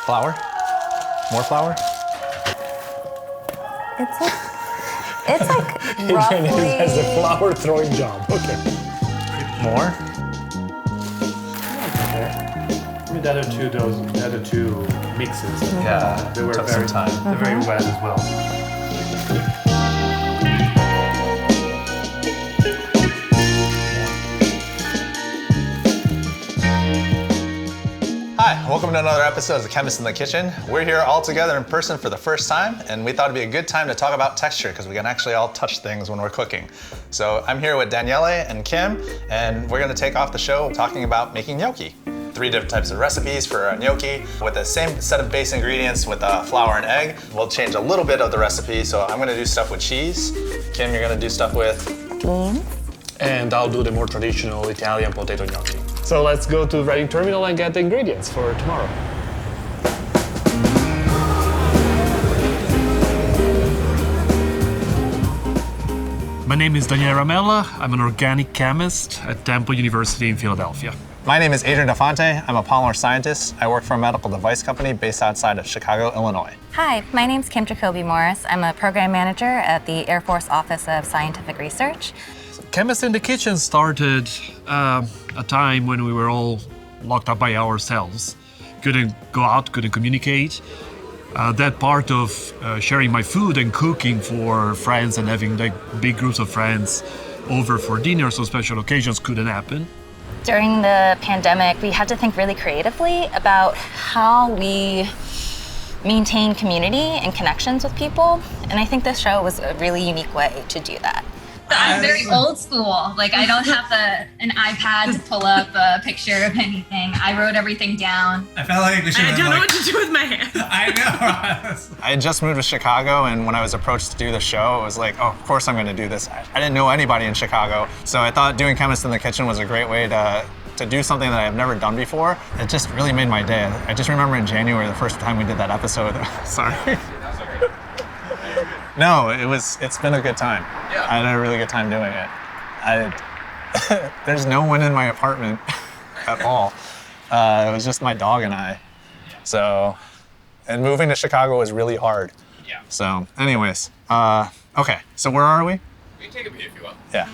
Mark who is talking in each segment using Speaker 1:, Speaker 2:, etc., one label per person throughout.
Speaker 1: Flour? More flour?
Speaker 2: It's like roughly...
Speaker 3: It has the flour throwing job. Okay.
Speaker 1: More?
Speaker 3: I mean, the other two mixes.
Speaker 1: Yeah,
Speaker 3: they were
Speaker 1: took some time.
Speaker 3: They're very wet as well.
Speaker 1: Hi, welcome to another episode of the Chemists in the Kitchen. We're here all together in person for the first time, and we thought it'd be a good time to talk about texture because we can actually all touch things when we're cooking. So I'm here with Daniele and Kim, and we're gonna take off the show talking about making gnocchi. 3 different types of recipes for a gnocchi with the same set of base ingredients with flour and egg. We'll change a little bit of the recipe, so I'm gonna do stuff with cheese. Kim, you're gonna do stuff with?
Speaker 2: Beans.
Speaker 3: And I'll do the more traditional Italian potato gnocchi. So let's go to Reading Terminal and get the ingredients for tomorrow. My name is Daniele Ramella. I'm an organic chemist at Temple University in Philadelphia.
Speaker 1: My name is Adrian I'm a polymer scientist. I work for a medical device company based outside of Chicago, Illinois.
Speaker 2: Hi, my name's Kim Jacoby Morris. I'm a program manager at the Air Force Office of Scientific Research.
Speaker 3: Chemists in the Kitchen started a time when we were all locked up by ourselves. Couldn't go out, couldn't communicate. That part of sharing my food and cooking for friends and having like big groups of friends over for dinners on special occasions couldn't happen.
Speaker 2: During the pandemic, we had to think really creatively about how we maintain community and connections with people. And I think this show was a really unique way to do that.
Speaker 4: I'm very old school. Like, I don't have an iPad to pull up a picture of anything. I wrote everything down.
Speaker 5: I felt like we should have
Speaker 4: I don't know what to do with my hands.
Speaker 5: I know.
Speaker 1: I had just moved to Chicago, and when I was approached to do the show, it was like, oh, of course I'm gonna do this. I didn't know anybody in Chicago, so I thought doing Chemists in the Kitchen was a great way to do something that I've never done before. It just really made my day. I just remember in January, the first time we did that episode. Sorry. No, it's been a good time. Yeah. I had a really good time doing it. There's no one in my apartment at all. It was just my dog and I. So, and moving to Chicago was really hard.
Speaker 5: Yeah.
Speaker 1: So, anyways, okay, so where are we?
Speaker 5: We can take a beat if you want.
Speaker 1: Yeah.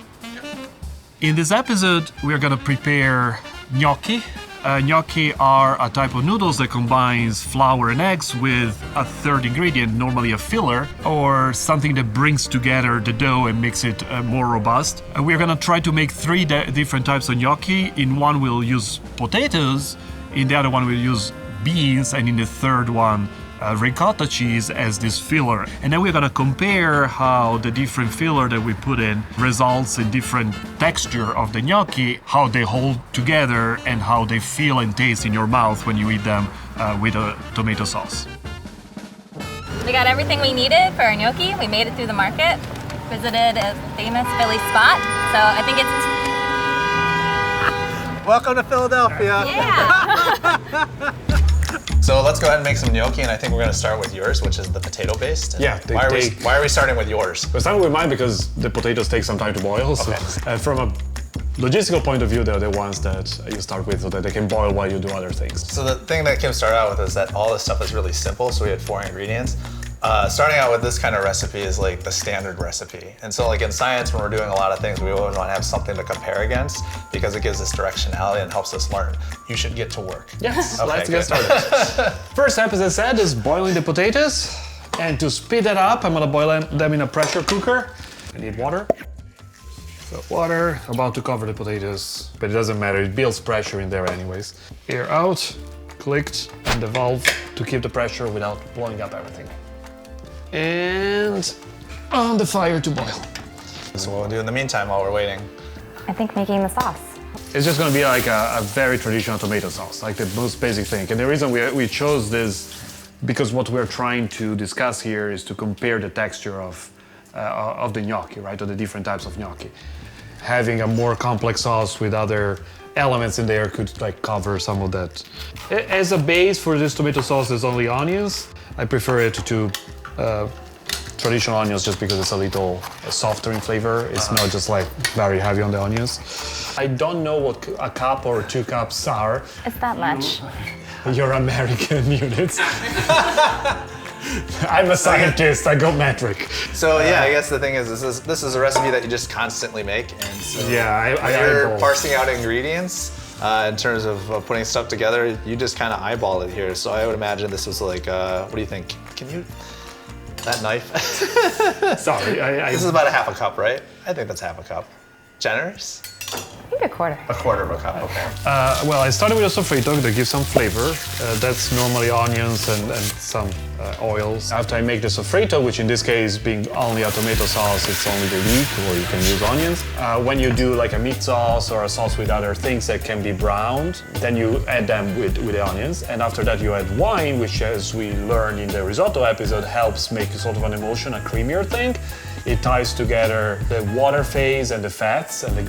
Speaker 3: In this episode, we are gonna prepare gnocchi. Gnocchi are a type of noodles that combines flour and eggs with a third ingredient, normally a filler, or something that brings together the dough and makes it more robust. We're gonna try to make 3 different types of gnocchi. In one we'll use potatoes, in the other one we'll use beans, and in the third one ricotta cheese as this filler. And then we're gonna compare how the different filler that we put in results in different texture of the gnocchi, how they hold together, and how they feel and taste in your mouth when you eat them with a tomato sauce.
Speaker 2: We got everything we needed for our gnocchi. We made it through the market, visited a famous Philly spot. So I think it's...
Speaker 1: Welcome to Philadelphia.
Speaker 2: Yeah!
Speaker 1: So let's go ahead and make some gnocchi, and I think we're gonna start with yours, which is the potato based.
Speaker 3: Yeah,
Speaker 1: Why are we starting with yours?
Speaker 3: We're starting with mine because the potatoes take some time to boil. So,
Speaker 1: Okay.
Speaker 3: from a logistical point of view, they're the ones that you start with so that they can boil while you do other things.
Speaker 1: So the thing that Kim started out with is that all this stuff is really simple, so we had 4 ingredients. Starting out with this kind of recipe is like the standard recipe. And so like in science, when we're doing a lot of things, we always want to have something to compare against because it gives us directionality and helps us learn. You should get to work.
Speaker 3: Yes,
Speaker 1: Okay,
Speaker 3: let's
Speaker 1: good.
Speaker 3: get started. First step, as I said, is boiling the potatoes. And to speed that up, I'm gonna boil them in a pressure cooker. I need water. So water, about to cover the potatoes, but it doesn't matter, it builds pressure in there anyways. Air out, clicked, and the valve to keep the pressure without blowing up everything. And on the fire to boil.
Speaker 1: So what we'll do in the meantime while we're waiting.
Speaker 2: I think making the sauce.
Speaker 3: It's just gonna be like a very traditional tomato sauce, like the most basic thing. And the reason we chose this, because what we're trying to discuss here is to compare the texture of the gnocchi, right, or the different types of gnocchi. Having a more complex sauce with other elements in there could like cover some of that. As a base for this tomato sauce, there's only onions. I prefer it to traditional onions just because it's a little softer in flavor. It's not just like very heavy on the onions. I don't know what a cup or 2 cups are.
Speaker 2: It's that much.
Speaker 3: your American units. I'm a scientist, I go metric.
Speaker 1: So yeah, I guess the thing is, this is a recipe that you just constantly make, and so
Speaker 3: Yeah,
Speaker 1: when you're
Speaker 3: eyeball.
Speaker 1: parsing out ingredients in terms of putting stuff together, you just kind of eyeball it here. So I would imagine this was like, what do you think? Can you, that knife?
Speaker 3: Sorry,
Speaker 1: This is about a half a cup, right? I think that's half a cup. Generous?
Speaker 2: I think a quarter.
Speaker 1: A quarter of a cup, okay.
Speaker 3: well, I started with a sofrito to give some flavor. That's normally onions and some oils. After I make the sofrito, which in this case being only a tomato sauce, it's only the leek, or you can use onions. When you do like a meat sauce or a sauce with other things that can be browned, then you add them with the onions. And after that you add wine, which as we learned in the risotto episode, helps make sort of an emulsion, a creamier thing. It ties together the water phase and the fats and the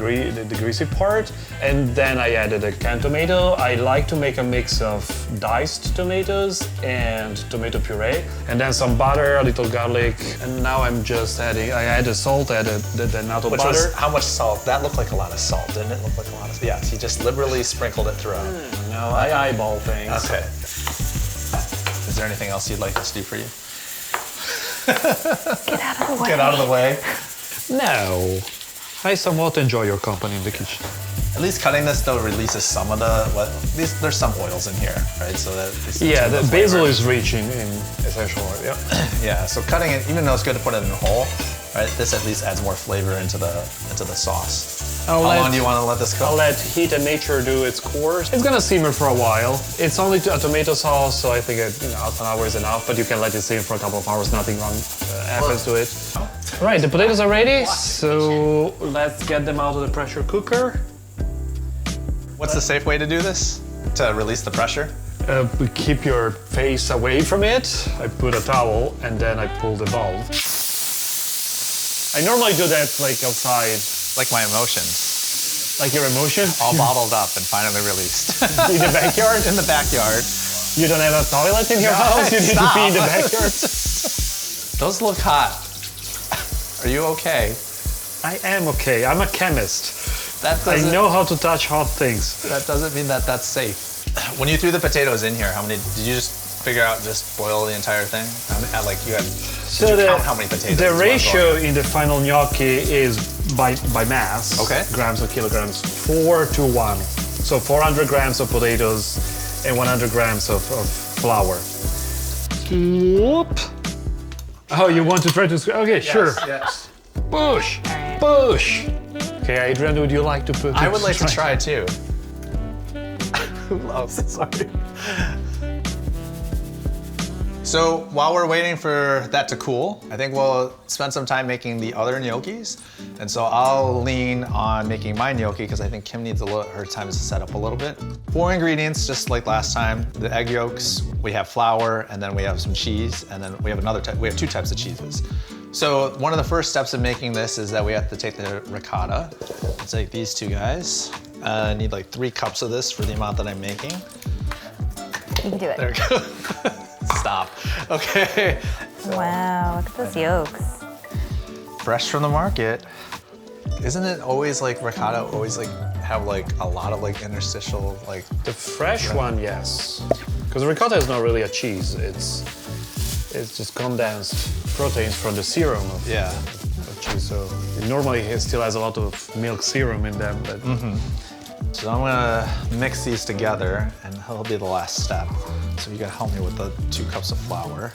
Speaker 3: greasy part. And then I added a canned tomato. I like to make a mix of diced tomatoes and tomato puree. And then some butter, a little garlic. And now I'm just adding, I added salt, added the natto
Speaker 1: Which
Speaker 3: butter.
Speaker 1: was, how much salt? That looked like a lot of salt, didn't it? Look like a lot of, yes, he just liberally sprinkled it throughout.
Speaker 3: No, I eyeball things.
Speaker 1: Okay. Is there anything else you'd like us to do for you?
Speaker 2: Get out of the way.
Speaker 1: Get out of the way.
Speaker 3: No. I somewhat enjoy your company in the kitchen.
Speaker 1: At least cutting this though releases some of there's some oils in here, right? So that
Speaker 3: Yeah, the basil is rich in essential oil, yeah.
Speaker 1: Yeah, so cutting it, even though it's good to put it in whole, right? This at least adds more flavor into the sauce. How long do you want to let this cook?
Speaker 3: I'll let heat and nature do its course. It's gonna simmer for a while. It's only a tomato sauce, so I think half an hour is enough, but you can let it simmer for a couple of hours, nothing wrong happens to it. Right, the potatoes are ready, so let's get them out of the pressure cooker.
Speaker 1: What's the safe way to do this? To release the pressure?
Speaker 3: Keep your face away from it. I put a towel and then I pull the valve. I normally do that like outside.
Speaker 1: Like my emotions.
Speaker 3: Like your emotion?
Speaker 1: All bottled up and finally released.
Speaker 3: In the backyard?
Speaker 1: In the backyard.
Speaker 3: You don't have a toilet in your house? You need to pee in the backyard?
Speaker 1: Those look hot. Are you okay?
Speaker 3: I am okay. I'm a chemist.
Speaker 1: That
Speaker 3: I
Speaker 1: doesn't,
Speaker 3: know how to touch hot things.
Speaker 1: that doesn't mean that that's safe. When you threw the potatoes in here, how many did you just figure out? Just boil the entire thing? Like you had. Did you count how many potatoes?
Speaker 3: The
Speaker 1: is what I'm
Speaker 3: ratio
Speaker 1: going
Speaker 3: in the final gnocchi is by mass.
Speaker 1: Okay.
Speaker 3: Grams or kilograms. 4 to 1. So 400 grams of potatoes and 100 grams of flour. Whoop. Oh, you want to try to? Okay, sure.
Speaker 1: Yes.
Speaker 3: Push.
Speaker 2: right.
Speaker 3: Push. Okay, Adrian, would you like to put?
Speaker 1: I would like to try too. Who loves it? Sorry. So while we're waiting for that to cool, I think we'll spend some time making the other gnocchis. And so I'll lean on making my gnocchi because I think Kim needs her time to set up a little bit. 4 ingredients, just like last time. The egg yolks, we have flour, and then we have some cheese, and then we have we have 2 types of cheeses. So one of the first steps in making this is that we have to take the ricotta. Let's take these 2 guys. I need like 3 cups of this for the amount that I'm making.
Speaker 2: You can do it.
Speaker 1: There we go. Stop. Okay.
Speaker 2: Wow, look at those yolks.
Speaker 1: Fresh from the market. Isn't it always like ricotta always like have like a lot of like interstitial like
Speaker 3: The fresh one, yes. Because ricotta is not really a cheese. It's just condensed proteins from the serum of cheese. So it normally still has a lot of milk serum in them. But
Speaker 1: So I'm gonna mix these together and that'll be the last step. So you gotta help me with the 2 cups of flour.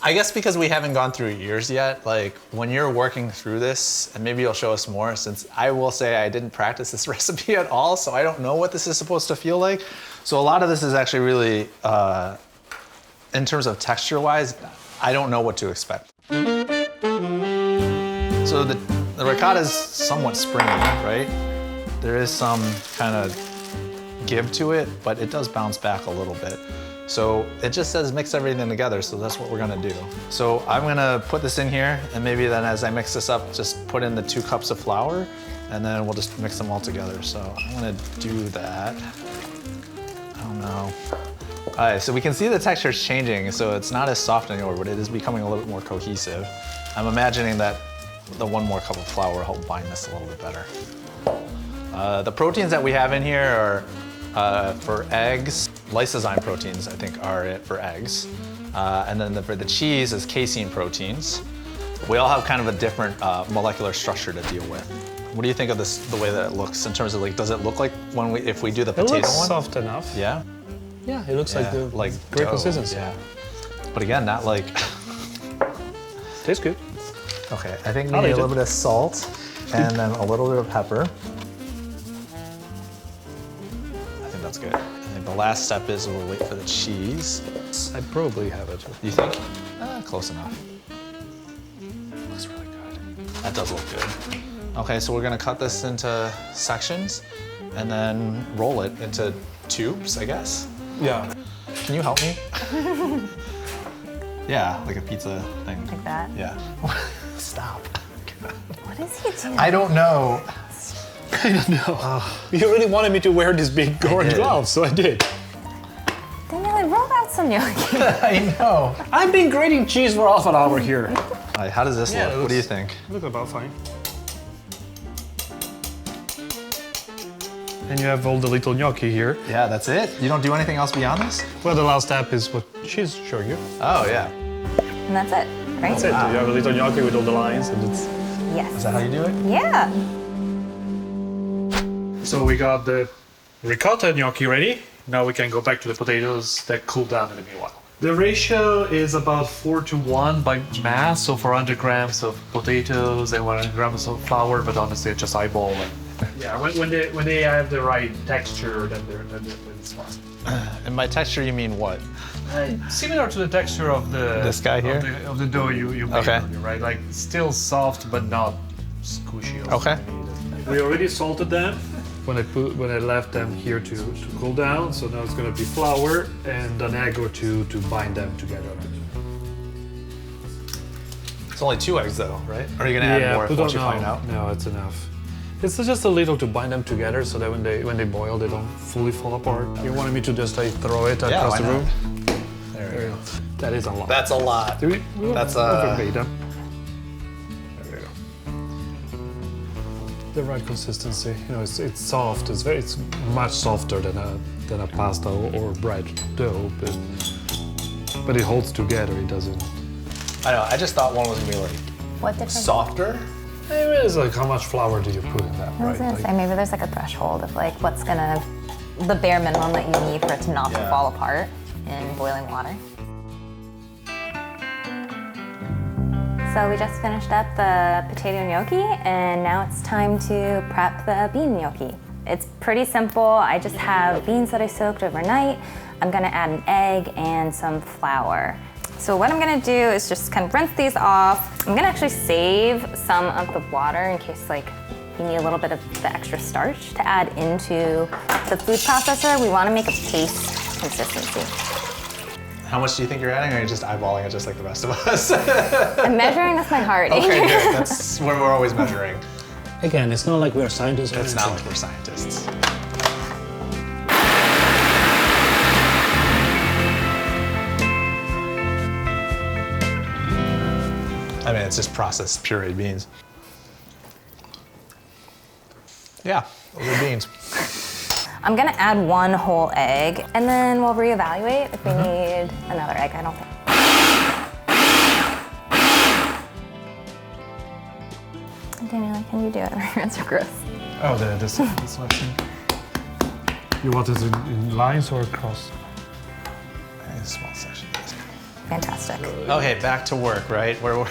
Speaker 1: I guess because we haven't gone through years yet, like when you're working through this, and maybe you'll show us more, since I will say I didn't practice this recipe at all, so I don't know what this is supposed to feel like. So a lot of this is actually really, in terms of texture-wise, I don't know what to expect. So the ricotta is somewhat springy, right? There is some kind of give to it, but it does bounce back a little bit. So it just says mix everything together, so that's what we're gonna do. So I'm gonna put this in here, and maybe then as I mix this up, just put in the 2 cups of flour, and then we'll just mix them all together. So I'm gonna do that. I don't know. All right, so we can see the texture is changing, so it's not as soft anymore, but it is becoming a little bit more cohesive. I'm imagining that the 1 more cup of flour will help bind this a little bit better. The proteins that we have in here are for eggs, lysozyme proteins, I think, are it for eggs. And then for the cheese is casein proteins. We all have kind of a different molecular structure to deal with. What do you think of this, the way that it looks in terms of like, does it look like if we do the
Speaker 3: It
Speaker 1: potato
Speaker 3: looks
Speaker 1: one?
Speaker 3: soft enough.
Speaker 1: Yeah?
Speaker 3: Yeah, it looks
Speaker 1: Yeah,
Speaker 3: like great
Speaker 1: dough,
Speaker 3: consistency.
Speaker 1: Yeah. But again, not like,
Speaker 3: Tastes good.
Speaker 1: okay, I think we
Speaker 3: I'll
Speaker 1: need a
Speaker 3: eat
Speaker 1: little
Speaker 3: it.
Speaker 1: bit of salt and then a little bit of pepper. I think that's good. I think the last step is we'll wait for the cheese.
Speaker 3: I probably have it.
Speaker 1: You think? Close enough. Looks really good. That does look good. Okay, so we're gonna cut this into sections and then roll it into tubes, I guess.
Speaker 3: Yeah.
Speaker 1: Can you help me? Yeah, like a pizza thing.
Speaker 2: Like that?
Speaker 1: Yeah. Stop.
Speaker 2: What is he doing?
Speaker 1: I don't know.
Speaker 3: I don't know. You really wanted me to wear these big orange
Speaker 1: did.
Speaker 3: gloves, so I did.
Speaker 2: Daniele, roll out some gnocchi.
Speaker 1: I know.
Speaker 3: I've been grating cheese for half an hour here.
Speaker 1: How does this
Speaker 3: Yeah,
Speaker 1: look?
Speaker 3: it
Speaker 1: What do you
Speaker 3: looks-
Speaker 1: think?
Speaker 3: Look about fine. And you have all the little gnocchi here.
Speaker 1: Yeah, that's it? You don't do anything else beyond this?
Speaker 3: Well, the last step is what she's showing you.
Speaker 1: Oh, yeah.
Speaker 2: And that's it, right?
Speaker 3: That's it. You have a little gnocchi with all the lines, and it's.
Speaker 2: Yes.
Speaker 1: Is that how you do it?
Speaker 2: Yeah.
Speaker 3: So we got the ricotta gnocchi ready. Now we can go back to the potatoes that cool down in the meanwhile. The ratio is about 4:1 by mass, so 400 grams of potatoes and 100 grams of flour, but honestly, it's just eyeball. Yeah, when they have the right texture, then it's fine.
Speaker 1: And by texture, you mean what?
Speaker 3: Similar to the texture of the
Speaker 1: This guy here?
Speaker 3: of the dough you made
Speaker 1: Okay.
Speaker 3: earlier, right? Like still soft but not squishy. or
Speaker 1: Okay.
Speaker 3: something. We already salted them when I left them here to cool down. So now it's gonna be flour and an egg or two to bind them together.
Speaker 1: It's only 2 eggs, though, right? Or are you gonna add more
Speaker 3: put
Speaker 1: once
Speaker 3: on-
Speaker 1: you find out?
Speaker 3: No, it's enough. It's just a little to bind them together so that when they boil, they don't fully fall apart. You wanted me to just like throw it
Speaker 1: Yeah,
Speaker 3: across
Speaker 1: why
Speaker 3: the
Speaker 1: not?
Speaker 3: room?
Speaker 1: There
Speaker 3: There you go. That is a lot.
Speaker 1: That's a lot.
Speaker 3: We
Speaker 1: That's,
Speaker 3: overmade them. There you go. The right consistency. You know, it's soft. It's much softer than a pasta or bread dough, but it holds together. It doesn't.
Speaker 1: I know, I just thought one was gonna be like
Speaker 2: What difference?
Speaker 1: softer.
Speaker 3: Maybe it's like how much flour do you put in that,
Speaker 2: I was
Speaker 3: right?
Speaker 2: gonna
Speaker 3: Like-
Speaker 2: say maybe there's like a threshold of like what's gonna, the bare minimum that you need for it to not
Speaker 1: Yeah.
Speaker 2: fall apart in boiling water. So we just finished up the potato gnocchi and now it's time to prep the bean gnocchi. It's pretty simple. I just have beans that I soaked overnight. I'm gonna add an egg and some flour. So what I'm gonna do is just kind of rinse these off. I'm gonna actually save some of the water in case like you need a little bit of the extra starch to add into the food processor. We wanna make a paste consistency.
Speaker 1: How much do you think you're adding, or are you just eyeballing it just like the rest of us?
Speaker 2: I'm measuring with my heart.
Speaker 1: Okay, good. That's where we're always measuring.
Speaker 3: Again, it's not like we're scientists.
Speaker 1: It's not like we're scientists. I mean, it's just processed pureed beans. Yeah, those are beans.
Speaker 2: I'm gonna add 1 whole egg and then we'll reevaluate if we need another egg. I don't think. Daniele, can you do it? My hands are gross.
Speaker 3: Oh, this one. You want it in lines or across?
Speaker 1: A small section.
Speaker 2: Fantastic.
Speaker 1: Okay, back to work, right? We're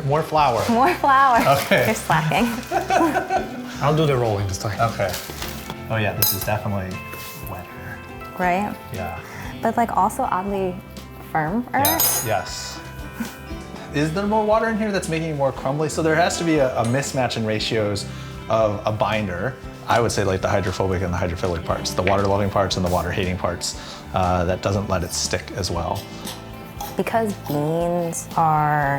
Speaker 1: more flour.
Speaker 2: More flour.
Speaker 1: Okay.
Speaker 2: You're slacking.
Speaker 3: I'll do the rolling this time.
Speaker 1: Okay. Oh yeah, this is definitely wetter.
Speaker 2: Right?
Speaker 1: Yeah.
Speaker 2: But like also oddly firm.
Speaker 1: Yes. Is there more water in here that's making it more crumbly? So there has to be a mismatch in ratios of a binder. I would say like the hydrophobic and the hydrophilic parts, the water-loving parts and the water-hating parts. That doesn't let it stick as well.
Speaker 2: Because beans are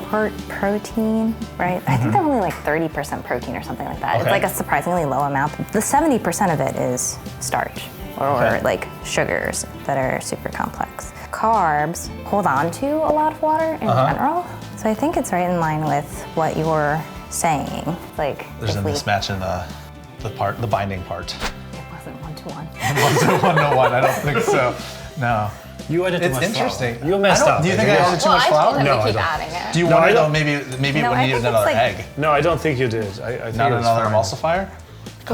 Speaker 2: part protein, right? I think they're only like 30% protein or something like that. It's
Speaker 1: Okay.
Speaker 2: like a surprisingly low amount. The 70% of it is starch or
Speaker 1: Okay.
Speaker 2: like sugars that are super complex. Carbs hold on to a lot of water in general. So I think it's right in line with what you're saying. Like
Speaker 1: There's a
Speaker 2: if we,
Speaker 1: mismatch in the binding part.
Speaker 2: it wasn't 1 to 1.
Speaker 1: 1 to 1. I don't think so. No.
Speaker 3: You added too
Speaker 1: It's
Speaker 3: much
Speaker 1: interesting.
Speaker 3: flour. You messed up.
Speaker 1: Do you think I added too much
Speaker 2: I
Speaker 1: flour?
Speaker 2: told him
Speaker 3: No,
Speaker 2: to
Speaker 3: I
Speaker 2: keep
Speaker 3: don't.
Speaker 2: adding it.
Speaker 1: Do you
Speaker 3: No,
Speaker 1: wonder
Speaker 3: I
Speaker 1: though
Speaker 3: don't-
Speaker 1: maybe
Speaker 2: No,
Speaker 1: when
Speaker 2: I
Speaker 1: you need
Speaker 2: think it's
Speaker 1: another
Speaker 2: like-
Speaker 1: egg?
Speaker 3: No, I don't think you did. I think
Speaker 1: Not
Speaker 3: it's
Speaker 1: another
Speaker 3: fine.
Speaker 1: emulsifier?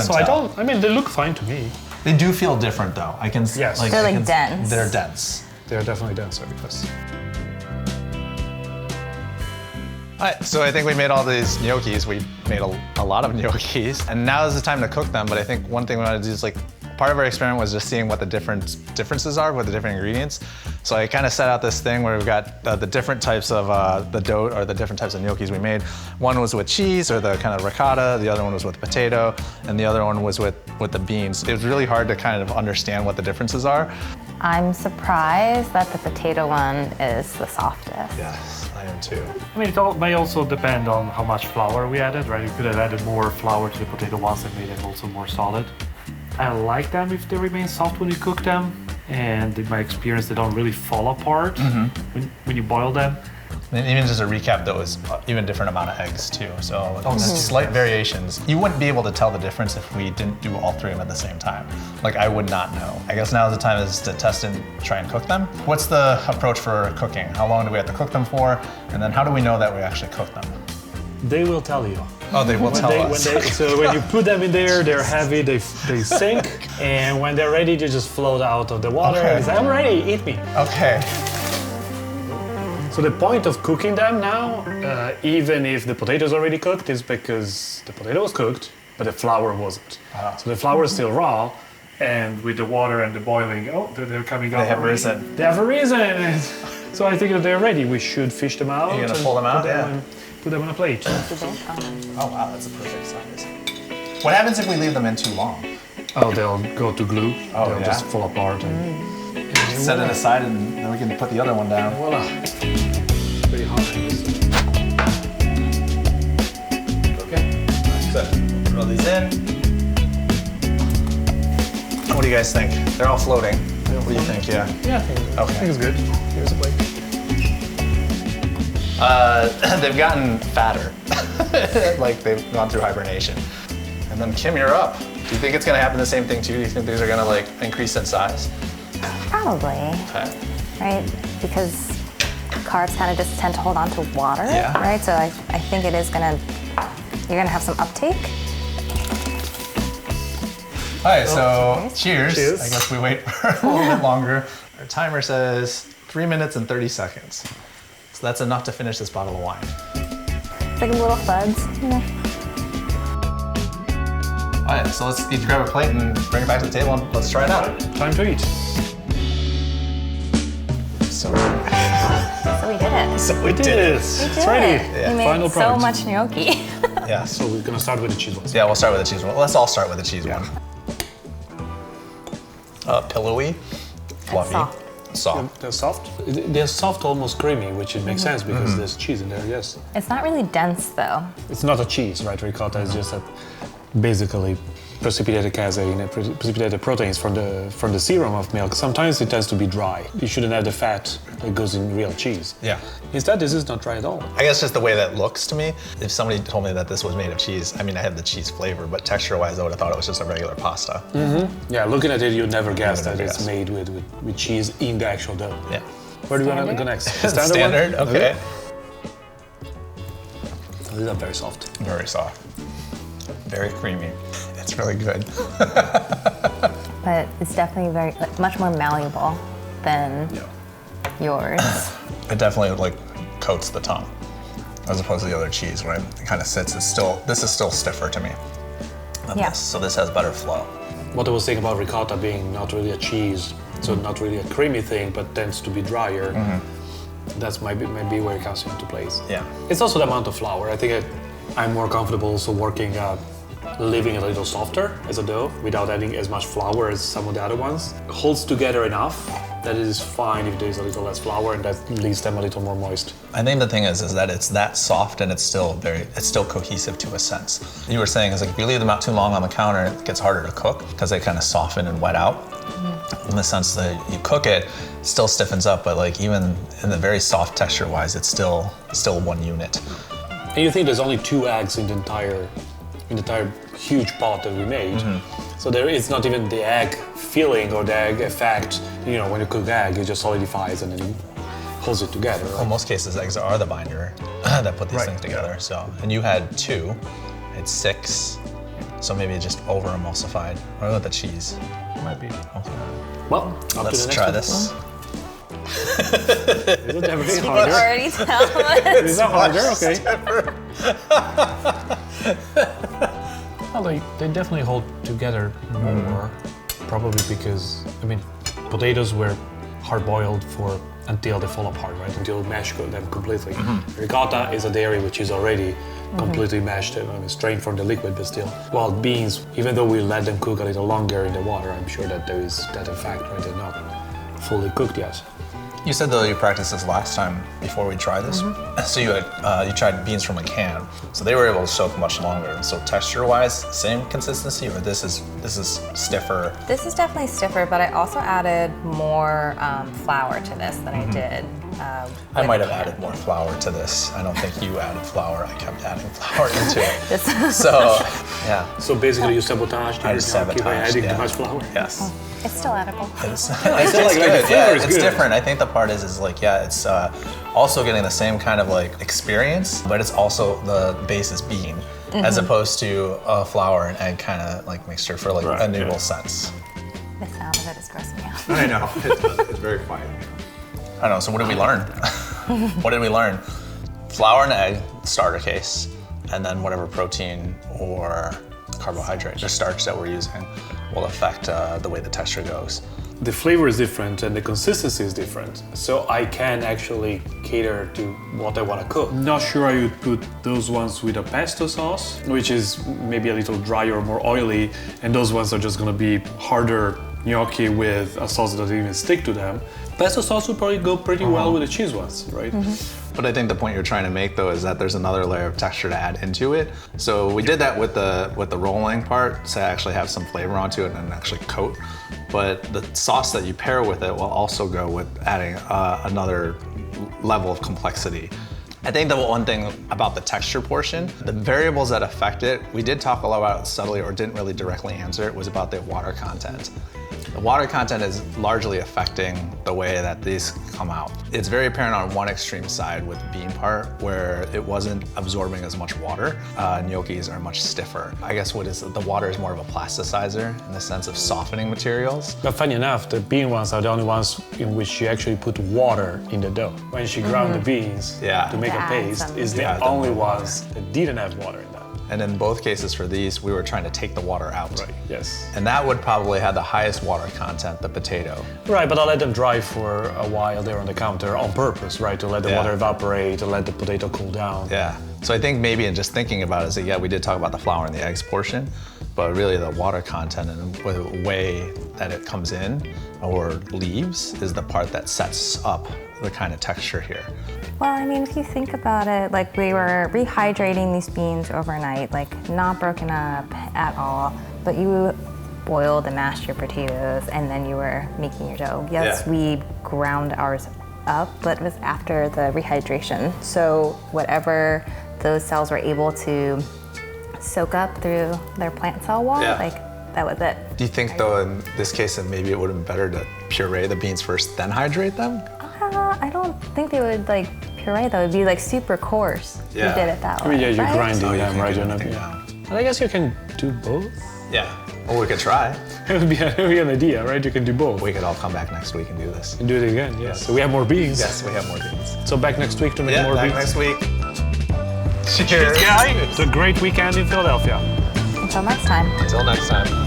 Speaker 3: So I don't. I mean, they look fine to me.
Speaker 1: They do feel different though. I can
Speaker 3: Yes.
Speaker 2: They're
Speaker 1: I
Speaker 2: like
Speaker 1: can-
Speaker 2: dense.
Speaker 1: They're dense.
Speaker 3: They're definitely denser because.
Speaker 1: All right, so I think we made all these gnocchis. We made a lot of gnocchis, and now is the time to cook them. But I think one thing we want to do is part of our experiment was just seeing what the differences are with the different ingredients. So I kind of set out this thing where we've got the different types of the dough or the different types of gnocchis we made. One was with cheese or the kind of ricotta. The other one was with potato, and the other one was with the beans. It was really hard to kind of understand what the differences are.
Speaker 2: I'm surprised that the potato one is the softest.
Speaker 1: Yes, I am too.
Speaker 3: I mean, may also depend on how much flour we added, right? You could have added more flour to the potato ones and made them also more solid. I like them if they remain soft when you cook them, and in my experience, they don't really fall apart when you boil them.
Speaker 1: And even just to recap, those even different amount of eggs too. So slight variations. You wouldn't be able to tell the difference if we didn't do all 3 of them at the same time. Like I would not know. I guess now the time is to test and try and cook them. What's the approach for cooking? How long do we have to cook them for? And then how do we know that we actually cooked them?
Speaker 3: They will tell you.
Speaker 1: Oh, they will tell us.
Speaker 3: So when you put them in there, they're heavy, they sink, and when they're ready, they just float out of the water.
Speaker 1: Okay.
Speaker 3: And say, I'm ready, eat me.
Speaker 1: Okay.
Speaker 3: So the point of cooking them now, even if the potato is already cooked, is because the potato was cooked, but the flour wasn't. So the flour is still raw, and with the water and the boiling, they're coming out.
Speaker 1: They have
Speaker 3: already.
Speaker 1: risen.
Speaker 3: They have risen. So I think that they're ready. We should fish them out.
Speaker 1: You're gonna
Speaker 3: and
Speaker 1: pull them out?
Speaker 3: Put them on a plate.
Speaker 1: Oh wow, that's a perfect size. What happens if we leave them in too long?
Speaker 3: Oh, they'll go to glue.
Speaker 1: Oh,
Speaker 3: they'll
Speaker 1: yeah?
Speaker 3: just fall apart. And
Speaker 1: Set it aside and then we can put the other one down.
Speaker 3: voila. Pretty hot.
Speaker 1: Okay. So throw these in. What do you guys think? They're all floating. What do you think? Yeah.
Speaker 3: Yeah, I
Speaker 1: Okay.
Speaker 3: think it's good. Here's a plate.
Speaker 1: They've gotten fatter, like they've gone through hibernation. And then Kim, you're up. Do you think it's gonna happen the same thing too? Do you think these are gonna increase in size?
Speaker 2: Probably,
Speaker 1: Okay.
Speaker 2: right? Because carbs kind of just tend to hold on to water,
Speaker 1: Yeah.
Speaker 2: right? So I think it is you're gonna have some uptake.
Speaker 1: All right, so
Speaker 2: cheers.
Speaker 1: cheers. I guess we wait for a little bit longer. Our timer says 3 minutes and 30 seconds. So that's enough to finish this bottle of wine.
Speaker 2: It's like little thuds, you know?
Speaker 1: All right, so let's each grab a plate and bring it back to the table and let's try it out.
Speaker 3: Time to eat.
Speaker 1: So,
Speaker 2: So we did it.
Speaker 1: so we
Speaker 3: Did
Speaker 1: did
Speaker 3: it.
Speaker 1: it.
Speaker 3: It's ready.
Speaker 2: We made
Speaker 3: Final
Speaker 2: so
Speaker 3: product.
Speaker 2: much gnocchi.
Speaker 1: Yes.
Speaker 3: So we're gonna start with the cheese ones.
Speaker 1: Yeah, we'll start with the cheese one. Let's all start with the cheese one. Pillowy, fluffy,
Speaker 2: soft.
Speaker 1: soft.
Speaker 3: They're soft. They're soft, almost creamy, which it makes sense because there's cheese in there. Yes.
Speaker 2: It's not really dense though.
Speaker 3: It's not a cheese, right? Ricotta is just basically precipitated casein, precipitated proteins from the serum of milk. Sometimes it tends to be dry. You shouldn't have the fat that goes in real cheese.
Speaker 1: Yeah.
Speaker 3: Instead, this is not dry at all.
Speaker 1: I guess just the way that looks to me. If somebody told me that this was made of cheese, I mean, I had the cheese flavor, but texture-wise, I would have thought it was just a regular pasta.
Speaker 3: Yeah, looking at it, you'd never guess
Speaker 1: Never
Speaker 3: that it's
Speaker 1: guess.
Speaker 3: made with cheese in the actual dough.
Speaker 1: Yeah.
Speaker 3: Where do you want to
Speaker 2: Standard?
Speaker 3: go next?
Speaker 1: Standard.
Speaker 3: one?
Speaker 1: Okay.
Speaker 3: These are very soft.
Speaker 1: Very soft. Very creamy. It's really good.
Speaker 2: But it's definitely much more malleable than yours.
Speaker 1: It definitely coats the tongue, as opposed to the other cheese, right? It kind of sits. This is still stiffer to me than
Speaker 2: Yeah.
Speaker 1: this, so this has better flow.
Speaker 3: What I was saying about ricotta being not really a cheese, so not really a creamy thing, but tends to be drier. That's maybe where it comes into place.
Speaker 1: Yeah.
Speaker 3: It's also the amount of flour. I think I'm more comfortable also working, leaving it a little softer as a dough without adding as much flour as some of the other ones. It holds together enough that it is fine if there's a little less flour and that leaves them a little more moist.
Speaker 1: I think the thing is that it's that soft and it's still cohesive to a sense. You were saying is if you leave them out too long on the counter, it gets harder to cook because they kind of soften and wet out. In the sense that you cook it, it still stiffens up, but even in the very soft texture-wise, it's still one unit.
Speaker 3: And you think there's only 2 eggs in the entire huge pot that we made. So
Speaker 6: So there is not even the egg feeling or the egg effect. You know, when you cook egg, it just solidifies and then holds it together.
Speaker 1: Well, in most cases, eggs are the binder that put these things together. So, and you had 2, it's 6. So maybe it just over emulsified. What about the cheese?
Speaker 3: Might be.
Speaker 1: Okay.
Speaker 6: Well, up
Speaker 1: Let's
Speaker 6: to the next
Speaker 1: try
Speaker 6: one.
Speaker 1: this.
Speaker 6: Is it everything
Speaker 2: You can
Speaker 6: harder?
Speaker 2: already tell.
Speaker 6: Is that harder? Okay.
Speaker 3: Well, they definitely hold together more, probably because, I mean, potatoes were hard-boiled for until they fall apart, right?
Speaker 6: Until you mash them completely. Ricotta is a dairy which is already completely mashed, I mean, strained from the liquid, but still. While beans, even though we let them cook a little longer in the water, I'm sure that there is that effect, right? They're not fully cooked yet.
Speaker 1: You said though you practiced this last time before we tried this. So you had you tried beans from a can, so they were able to soak much longer. So texture-wise, same consistency, or this is stiffer?
Speaker 2: This is definitely stiffer, but I also added more flour to this than I did.
Speaker 1: I might have added more flour to this. I don't think you added flour. I kept adding flour into it. So yeah,
Speaker 6: So basically you sabotaged
Speaker 1: I just
Speaker 6: gnocchi by
Speaker 1: sabotaged.
Speaker 6: adding
Speaker 1: Yeah.
Speaker 6: too much flour?
Speaker 1: Yes.
Speaker 2: It's still edible.
Speaker 1: It's
Speaker 6: like
Speaker 1: good.
Speaker 6: the flavor
Speaker 1: Yeah,
Speaker 6: is
Speaker 1: it's
Speaker 6: good.
Speaker 1: different. I think the part is like, yeah, it's also getting the same kind of like experience, but it's also the base is bean, as opposed to a flour and egg kind of like mixture for like
Speaker 6: Right,
Speaker 1: a noodle
Speaker 6: yeah.
Speaker 1: sense.
Speaker 2: The sound of it is grossing me out.
Speaker 5: I know. It's very quiet.
Speaker 1: I don't know. So what did we learn? What did we learn? Flour and egg, starter case, and then whatever protein or carbohydrate or starch that we're using will affect the way the texture goes.
Speaker 6: The flavor is different and the consistency is different. So I can actually cater to what I want to cook. Not sure I would put those ones with a pesto sauce, which is maybe a little drier or more oily, and those ones are just gonna be harder gnocchi with a sauce that doesn't even stick to them. Pesto sauce would probably go pretty well with the cheese ones, right?
Speaker 1: But I think the point you're trying to make though is that there's another layer of texture to add into it. So we did that with the rolling part to actually have some flavor onto it and actually coat. But the sauce that you pair with it will also go with adding another level of complexity. I think the one thing about the texture portion, the variables that affect it, we did talk a lot about it subtly or didn't really directly answer it, was about the water content. The water content is largely affecting the way that these come out. It's very apparent on one extreme side with the bean part where it wasn't absorbing as much water. Gnocchis are much stiffer. I guess the water is more of a plasticizer in the sense of softening materials.
Speaker 6: But funny enough, the bean ones are the only ones in which she actually put water in the dough. When she ground the beans
Speaker 1: Yeah.
Speaker 6: to make a
Speaker 2: Add
Speaker 6: paste,
Speaker 2: some-
Speaker 6: is the
Speaker 1: Yeah,
Speaker 6: only
Speaker 1: the water.
Speaker 6: ones that didn't have water in them.
Speaker 1: And in both cases for these, we were trying to take the water out.
Speaker 6: Right, yes.
Speaker 1: And that would probably have the highest water content, the potato.
Speaker 6: Right, but I let them dry for a while there on the counter on purpose, right? To let the
Speaker 1: Yeah.
Speaker 6: water evaporate, to let the potato cool down.
Speaker 1: Yeah. So I think maybe in just thinking about it, is that, yeah, we did talk about the flour and the eggs portion, but really the water content and the way that it comes in or leaves is the part that sets up the kind of texture here.
Speaker 2: Well, I mean, if you think about it, like we were rehydrating these beans overnight, like not broken up at all, but you boiled and mashed your potatoes and then you were making your dough. Yes,
Speaker 1: Yeah.
Speaker 2: we ground ours up, but it was after the rehydration. So whatever those cells were able to soak up through their plant cell wall,
Speaker 1: Yeah.
Speaker 2: like that was it.
Speaker 1: Do you think though in this case that maybe it would have been better to puree the beans first, then hydrate them?
Speaker 2: I don't think they would like puree though. It'd be like super coarse.
Speaker 1: Yeah.
Speaker 2: We did it that
Speaker 6: I
Speaker 2: way.
Speaker 6: mean, yeah, you're
Speaker 2: right?
Speaker 6: grinding
Speaker 1: Oh, you
Speaker 6: them,
Speaker 1: can
Speaker 6: right?
Speaker 1: do
Speaker 6: You're not,
Speaker 1: anything
Speaker 6: yeah.
Speaker 1: now.
Speaker 6: And I guess you can do both.
Speaker 1: Yeah. Or we could try.
Speaker 6: It would be an idea, right? You can do both.
Speaker 1: We could all come back next week and do this.
Speaker 6: And do it again, yes. So we have more beans.
Speaker 1: Yes, we have more beans.
Speaker 6: So back next week to make more
Speaker 1: back
Speaker 6: beans.
Speaker 1: next week. Cheers.
Speaker 6: It's a great weekend in Philadelphia.
Speaker 2: Until next time.
Speaker 1: Until next time.